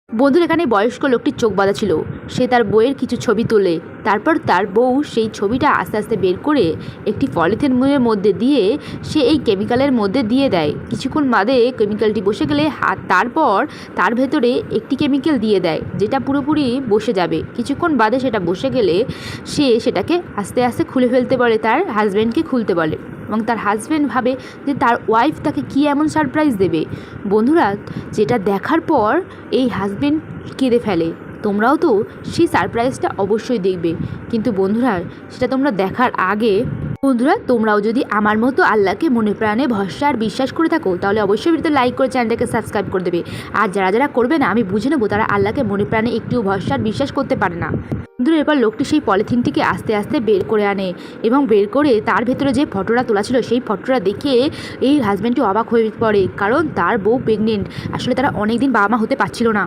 বন্ধুর এখানে বয়স্ক লোকটির চোখ বাঁধা ছিল। সে তার বইয়ের কিছু ছবি তোলে। তারপর তার বউ সেই ছবিটা আস্তে আস্তে বের করে একটি পলিথিনের মধ্যে দিয়ে সে এই কেমিক্যালের মধ্যে দিয়ে দেয়। কিছুক্ষণ বাদে কেমিক্যালটি বসে গেলে তারপর তার ভেতরে একটি কেমিক্যাল দিয়ে দেয় যেটা পুরোপুরি বসে যাবে। কিছুক্ষণ বাদে সেটা বসে গেলে সে সেটাকে আস্তে আস্তে খুলে ফেলতে বলে, তার হাজব্যান্ডকে খুলতে বলে এবং তার হাজব্যান্ড ভাবে যে তার ওয়াইফ তাকে কী এমন সারপ্রাইজ দেবে। বন্ধুরা, যেটা দেখার পর এই হাজব্যান্ড কেঁদে ফেলে। তোমরাও তো সেই সারপ্রাইজটা অবশ্যই দেখবে, কিন্তু বন্ধুরা সেটা তোমরা দেখার আগে বন্ধুরা তোমরাও যদি আমার মতো আল্লাহকে মনে প্রাণে ভরসা আর বিশ্বাস করে থাকো তাহলে অবশ্যই ভিডিওতে লাইক করে চ্যানেলটাকে সাবস্ক্রাইব করে দেবে। আর যারা যারা করবে না আমি বুঝে নেবো তারা আল্লাহকে মনে প্রাণে একটুও ভরসা আর বিশ্বাস করতে পারে না। বন্ধুরা, এবার লোকটি সেই পলিথিনটিকে আস্তে আস্তে বের করে আনে এবং বের করে তার ভেতরে যে ফটোটা তোলা ছিল সেই ফটোটা দেখে এই হাজব্যান্ডটি অবাক হয়ে পড়ে, কারণ তার বউ প্রেগনেন্ট। আসলে তারা অনেকদিন বাবা মা হতে পারছিল না।